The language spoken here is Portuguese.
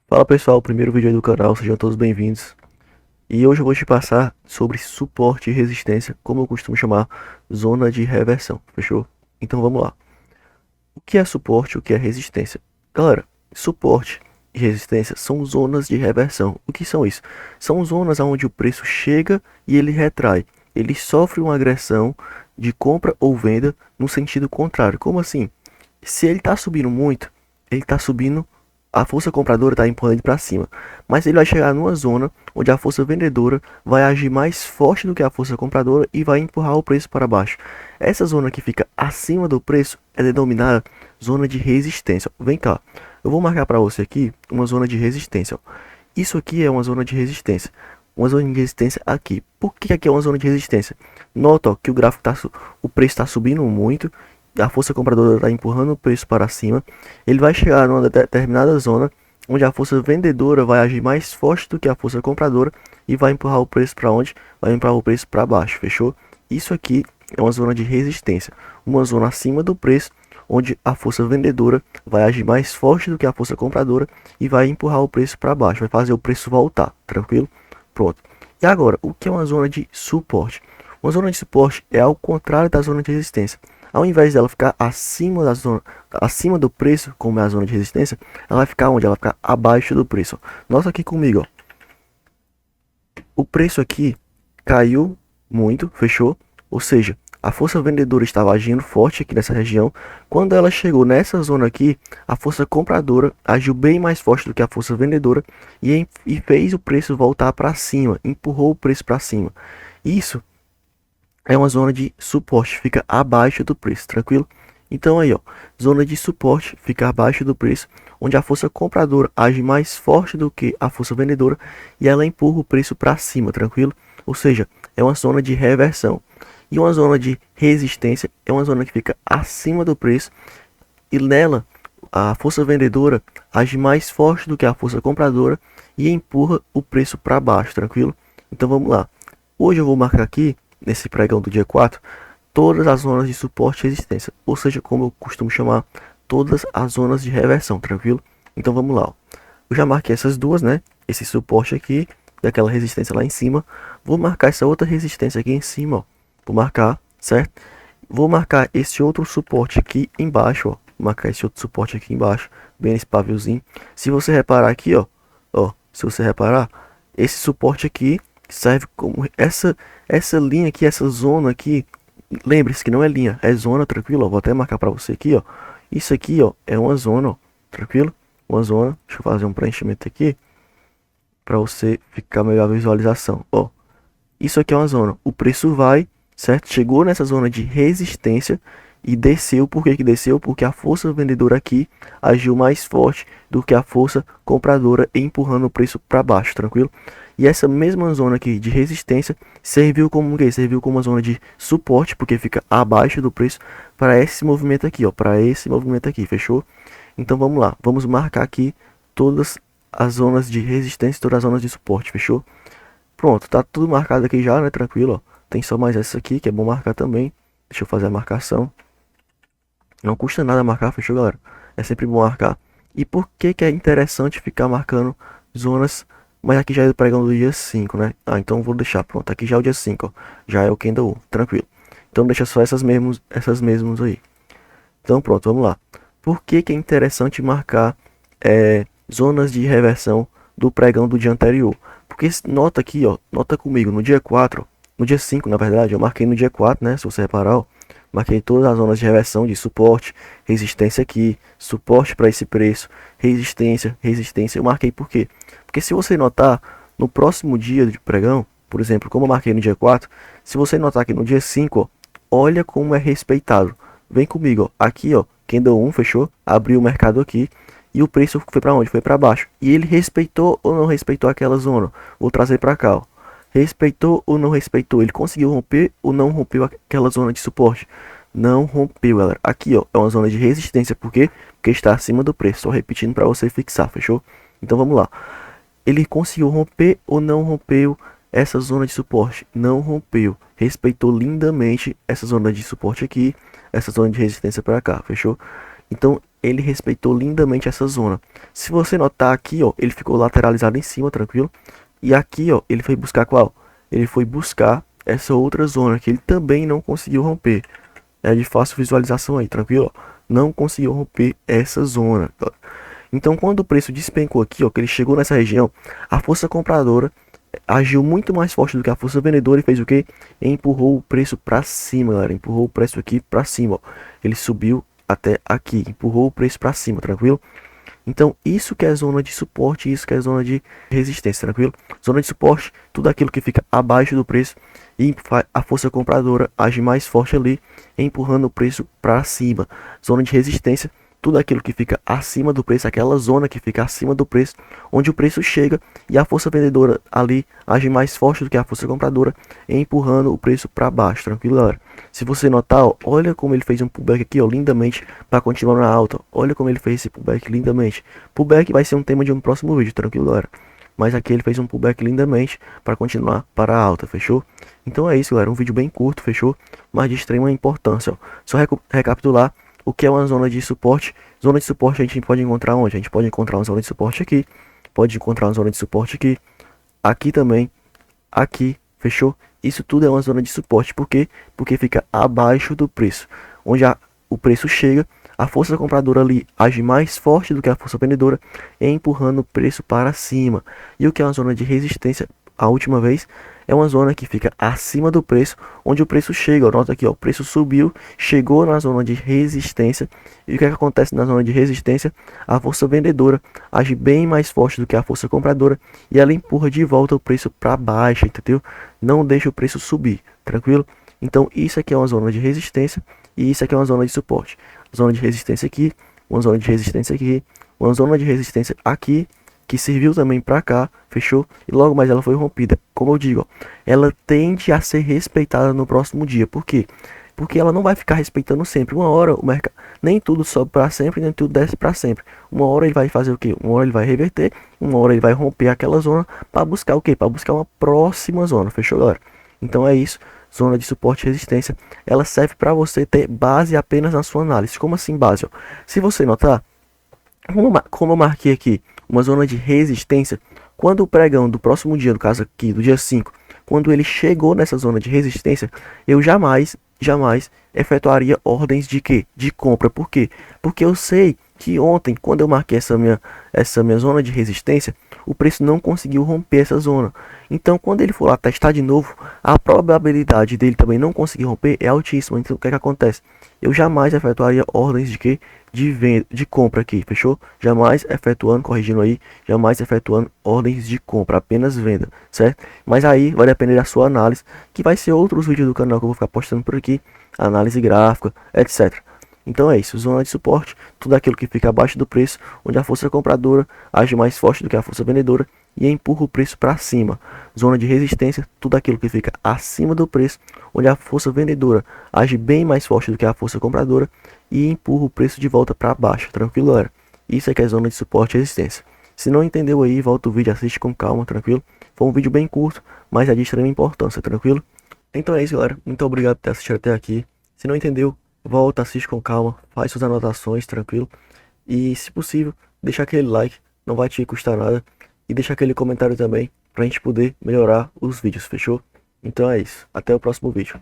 Fala pessoal, primeiro vídeo aí do canal, sejam todos bem-vindos. E hoje eu vou te passar sobre suporte e resistência, como eu costumo chamar, zona de reversão, fechou? Então vamos lá. O que é suporte e o que é resistência? Galera, suporte e resistência são zonas de reversão. O que são isso? São zonas onde o preço chega e ele retrai. Ele sofre uma agressão de compra ou venda no sentido contrário. Como assim? Se ele está subindo muito, ele está subindo, a força compradora está empurrando ele para cima. Mas ele vai chegar numa zona onde a força vendedora vai agir mais forte do que a força compradora e vai empurrar o preço para baixo. Essa zona que fica acima do preço é denominada zona de resistência. Vem cá, eu vou marcar para você aqui uma zona de resistência. Isso aqui é uma zona de resistência. Uma zona de resistência aqui. Por que aqui é uma zona de resistência? Nota ó, que o gráfico o preço está subindo muito, a força compradora está empurrando o preço para cima. Ele vai chegar numa determinada zona onde a força vendedora vai agir mais forte do que a força compradora e vai empurrar o preço para onde? Vai empurrar o preço para baixo, fechou? Isso aqui é uma zona de resistência, uma zona acima do preço onde a força vendedora vai agir mais forte do que a força compradora e vai empurrar o preço para baixo, vai fazer o preço voltar, tranquilo? Pronto. E agora, o que é uma zona de suporte? Uma zona de suporte é ao contrário da zona de resistência. Ao invés dela ficar acima da zona, acima do preço, como é a zona de resistência, ela vai ficar onde? Ela vai ficar abaixo do preço. Nota aqui comigo, ó. O preço aqui caiu muito, fechou? Ou seja, a força vendedora estava agindo forte aqui nessa região. Quando ela chegou nessa zona aqui, a força compradora agiu bem mais forte do que a força vendedora e fez o preço voltar para cima, empurrou o preço para cima. Isso é uma zona de suporte, fica abaixo do preço, tranquilo? Então aí, ó, zona de suporte fica abaixo do preço, onde a força compradora age mais forte do que a força vendedora e ela empurra o preço para cima, tranquilo? Ou seja, é uma zona de reversão. E uma zona de resistência é uma zona que fica acima do preço e nela a força vendedora age mais forte do que a força compradora e empurra o preço para baixo, tranquilo? Então vamos lá. Hoje eu vou marcar aqui, nesse pregão do dia 4, todas as zonas de suporte e resistência, ou seja, como eu costumo chamar, todas as zonas de reversão, tranquilo? Então vamos lá, ó. Eu já marquei essas duas, né? Esse suporte aqui e aquela resistência lá em cima. Vou marcar essa outra resistência aqui em cima, ó. Vou marcar, certo? Vou marcar esse outro suporte aqui embaixo, ó. Vou marcar esse outro suporte aqui embaixo, bem nesse paviozinho. Se você reparar aqui, ó, se você reparar, esse suporte aqui serve como essa linha aqui, essa zona aqui. Lembre-se que não é linha, é zona, tranquilo, ó. Vou até marcar para você aqui, ó. Isso aqui, ó, é uma zona, ó, tranquilo? Uma zona. Deixa eu fazer um preenchimento aqui para você ficar melhor a visualização, ó. Isso aqui é uma zona. O preço vai, certo? Chegou nessa zona de resistência e desceu. Por que que desceu? Porque a força vendedora aqui agiu mais forte do que a força compradora, empurrando o preço para baixo, tranquilo? E essa mesma zona aqui de resistência serviu como o quê? Serviu como uma zona de suporte, porque fica abaixo do preço para esse movimento aqui, ó, para esse movimento aqui, fechou? Então vamos lá, vamos marcar aqui todas as zonas de resistência, todas as zonas de suporte, fechou? Pronto, tá tudo marcado aqui já, né? Tranquilo, ó. Tem só mais essa aqui, que é bom marcar também. Deixa eu fazer a marcação. Não custa nada marcar, fechou, galera? É sempre bom marcar. E por que que é interessante ficar marcando zonas? Mas aqui já é o pregão do dia 5, né? Ah, então vou deixar, pronto. Aqui já é o dia 5, ó. Já é o Candle 1, tranquilo. Então deixa só essas mesmas aí. Então pronto, vamos lá. Por que que é interessante marcar zonas de reversão do pregão do dia anterior? Porque nota aqui, ó, nota comigo, no dia 4, no dia 5, na verdade, eu marquei no dia 4, né? Se você reparar, ó, marquei todas as zonas de reversão de suporte, resistência aqui, suporte para esse preço, resistência, resistência. Eu marquei por quê? Porque se você notar, no próximo dia de pregão, por exemplo, como eu marquei no dia 4, se você notar que no dia 5, ó, olha como é respeitado. Vem comigo, ó, aqui, ó, Candle 1, fechou? Abriu o mercado aqui. E o preço foi para onde? Foi para baixo. E ele respeitou ou não respeitou aquela zona? Vou trazer para cá, ó. Respeitou ou não respeitou? Ele conseguiu romper ou não rompeu aquela zona de suporte? Não rompeu, galera. Aqui, ó, é uma zona de resistência. Por quê? Porque está acima do preço. Só repetindo para você fixar, fechou? Então vamos lá. Ele conseguiu romper ou não rompeu essa zona de suporte? Não rompeu. Respeitou lindamente essa zona de suporte aqui, essa zona de resistência para cá, fechou? Então ele respeitou lindamente essa zona. Se você notar aqui, ó, ele ficou lateralizado em cima, tranquilo? E aqui, ó, ele foi buscar qual? Ele foi buscar essa outra zona que ele também não conseguiu romper. É de fácil visualização aí, tranquilo? Não conseguiu romper essa zona. Então, quando o preço despencou aqui, ó, que ele chegou nessa região, a força compradora agiu muito mais forte do que a força vendedora e fez o quê? Empurrou o preço para cima, galera. Empurrou o preço aqui para cima, ó. Ele subiu até aqui, empurrou o preço para cima, tranquilo? Então, isso que é zona de suporte, isso que é zona de resistência, tranquilo? Zona de suporte, tudo aquilo que fica abaixo do preço e a força compradora age mais forte ali, empurrando o preço para cima. Zona de resistência, tudo aquilo que fica acima do preço, aquela zona que fica acima do preço, onde o preço chega e a força vendedora ali age mais forte do que a força compradora, empurrando o preço para baixo, tranquilo, galera? Se você notar, ó, olha como ele fez um pullback aqui, ó, lindamente, para continuar na alta. Olha como ele fez esse pullback lindamente. Pullback vai ser um tema de um próximo vídeo, tranquilo, galera? Mas aqui ele fez um pullback lindamente para continuar para a alta, fechou? Então é isso, galera, um vídeo bem curto, fechou? Mas de extrema importância, ó. Só recapitular o que é uma zona de suporte. Zona de suporte a gente pode encontrar onde? A gente pode encontrar uma zona de suporte aqui, pode encontrar uma zona de suporte aqui, aqui também, aqui, fechou? Isso tudo é uma zona de suporte, por quê? Porque fica abaixo do preço, onde o preço chega, a força compradora ali age mais forte do que a força vendedora, empurrando o preço para cima. E o que é uma zona de resistência? A última vez é uma zona que fica acima do preço, onde o preço chega, nota aqui, ó, o preço subiu, chegou na zona de resistência, e o que é que acontece na zona de resistência? A força vendedora age bem mais forte do que a força compradora, e ela empurra de volta o preço para baixo, entendeu? Não deixa o preço subir, tranquilo? Então isso aqui é uma zona de resistência, e isso aqui é uma zona de suporte. Zona de resistência aqui, uma zona de resistência aqui, uma zona de resistência aqui, que serviu também para cá, fechou? E logo mais ela foi rompida. Como eu digo, ó, ela tende a ser respeitada no próximo dia. Por quê? Porque ela não vai ficar respeitando sempre. Uma hora o mercado, nem tudo sobe para sempre, nem tudo desce para sempre. Uma hora ele vai fazer o quê? Uma hora ele vai reverter, uma hora ele vai romper aquela zona para buscar o quê? Para buscar uma próxima zona, fechou, galera? Então é isso. Zona de suporte e resistência, ela serve para você ter base apenas na sua análise. Como assim base? Ó? Se você notar, como eu marquei aqui uma zona de resistência, quando o pregão do próximo dia, no caso aqui do dia 5, quando ele chegou nessa zona de resistência, eu jamais efetuaria ordens de quê? De compra. Por quê? Porque eu sei que ontem, quando eu marquei essa minha zona de resistência, o preço não conseguiu romper essa zona. Então, quando ele for lá testar de novo, a probabilidade dele também não conseguir romper é altíssima. Então, o que é que acontece? Eu jamais efetuaria ordens de quê? De venda, de compra aqui, fechou? Jamais efetuando, corrigindo aí, jamais efetuando ordens de compra, apenas venda, certo? Mas aí vai depender da sua análise, que vai ser outros vídeos do canal que eu vou ficar postando por aqui, análise gráfica, etc. Então é isso, zona de suporte, tudo aquilo que fica abaixo do preço, onde a força compradora age mais forte do que a força vendedora e empurra o preço para cima. Zona de resistência, tudo aquilo que fica acima do preço, onde a força vendedora age bem mais forte do que a força compradora e empurra o preço de volta para baixo, tranquilo, galera? Isso aqui é zona de suporte e resistência. Se não entendeu aí, volta o vídeo, assiste com calma, tranquilo? Foi um vídeo bem curto, mas é de extrema importância, tranquilo? Então é isso, galera. Muito obrigado por ter assistido até aqui. Se não entendeu, volta, assiste com calma, faz suas anotações, tranquilo? E, se possível, deixa aquele like, não vai te custar nada. E deixa aquele comentário também, pra gente poder melhorar os vídeos, fechou? Então é isso, até o próximo vídeo.